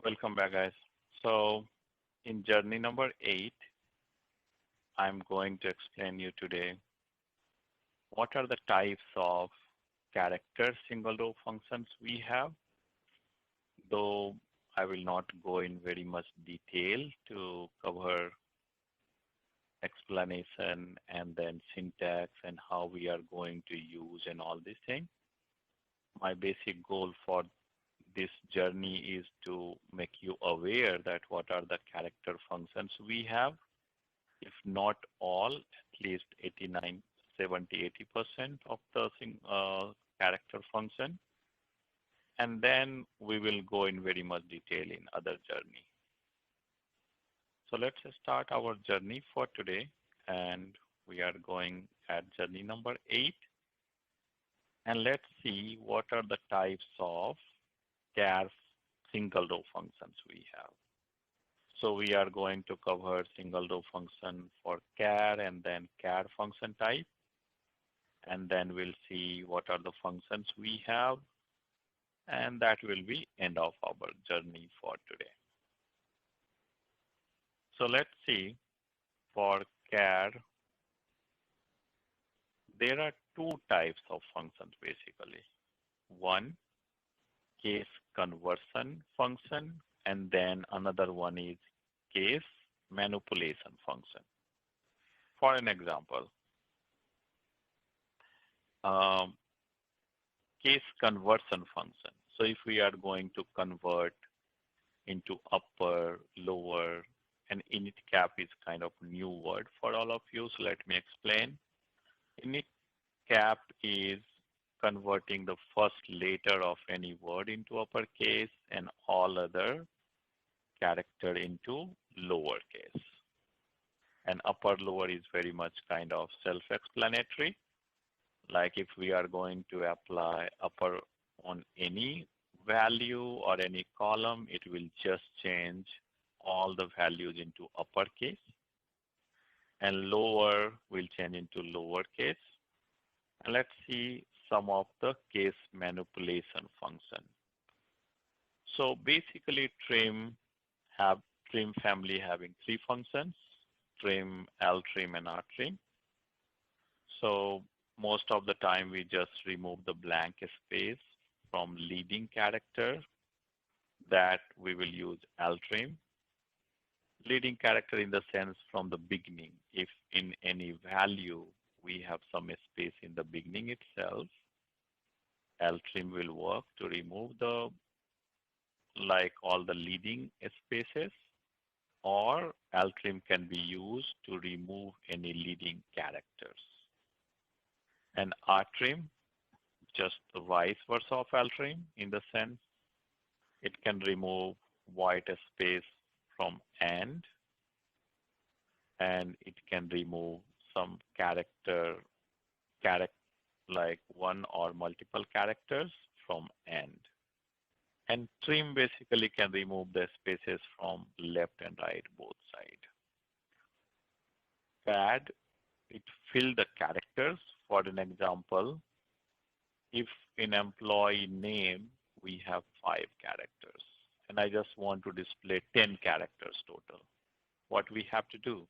Welcome back, guys. So in journey number 8, I'm going to explain you today what are the types of character single row functions we have, though I will not go in very much detail to cover explanation and then syntax and how we are going to use and all these things. My basic goal for this journey is to make you aware that what are the character functions we have. If not all, at least 89, 70, 80% of the character function. And then we will go in very much detail in other journey. So let's start our journey for today. And we are going at journey number 8. And let's see what are the types of CHAR single row functions we have. So we are going to cover single row function for CHAR and then CHAR function type. And then we'll see what are the functions we have. And that will be end of our journey for today. So let's see for CHAR, there are two types of functions basically. One, case conversion function, and then another one is case manipulation function. For an example, case conversion function. So if we are going to convert into upper, lower, and init cap is kind of new word for all of you, so let me explain. Init cap is converting the first letter of any word into uppercase and all other character into lowercase. And upper lower is very much kind of self-explanatory. Like if we are going to apply upper on any value or any column, it will just change all the values into uppercase. And lower will change into lowercase. And let's see some of the case manipulation function. So basically trim family having three functions, trim, ltrim, and rtrim. So most of the time we just remove the blank space from leading character, that we will use ltrim. Leading character in the sense from the beginning. If in any value we have some space in the beginning itself, ltrim will work to remove the all the leading spaces, or ltrim can be used to remove any leading characters. And rtrim, just the vice versa of ltrim in the sense it can remove white space from and it can remove some character like one or multiple characters from and. And trim basically can remove the spaces from left and right both sides. Pad, it fill the characters. For an example, if in employee name we have 5 characters and I just want to display 10 characters total, what we have to do?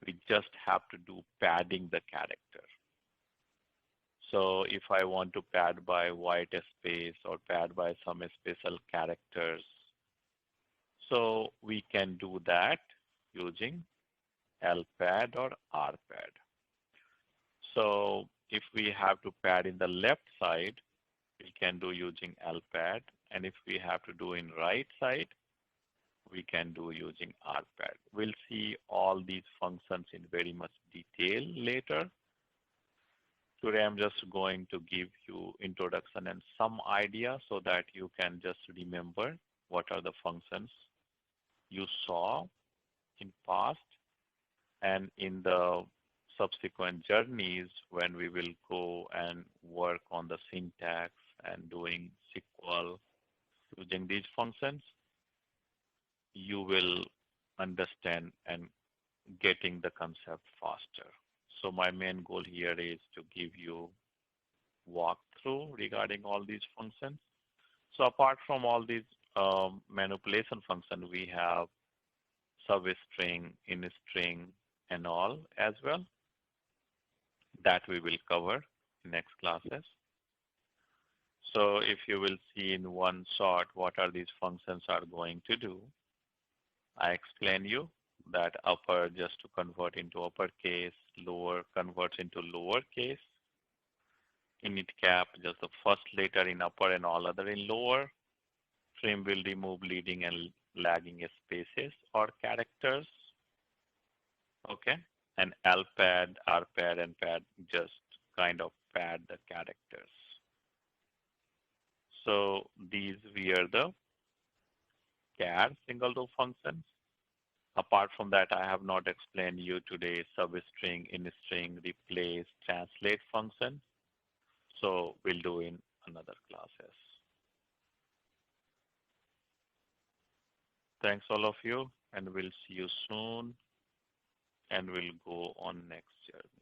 We just have to do padding the character. So if I want to pad by white space or pad by some special characters, so we can do that using lpad or rpad. So if we have to pad in the left side, we can do using lpad. And if we have to do in right side, we can do using rpad. We'll see all these functions in very much detail later. Today I'm just going to give you introduction and some idea so that you can just remember what are the functions you saw in past, and in the subsequent journeys when we will go and work on the syntax and doing SQL using these functions, you will understand and getting the concept faster. So my main goal here is to give you walkthrough regarding all these functions. So apart from all these manipulation function, we have substring, instring, and all as well. That we will cover in next classes. So if you will see in one shot what are these functions are going to do, I explain you that upper just to convert into uppercase, lower converts into lowercase, init cap just the first letter in upper and all other in lower, trim will remove leading and lagging spaces or characters, okay, and lpad, rpad, and pad just kind of pad the characters. So these were the char single row functions. Apart from that, I have not explained you today substring, instring, replace, translate function. So we'll do in another classes. Thanks all of you, and we'll see you soon, and we'll go on next journey.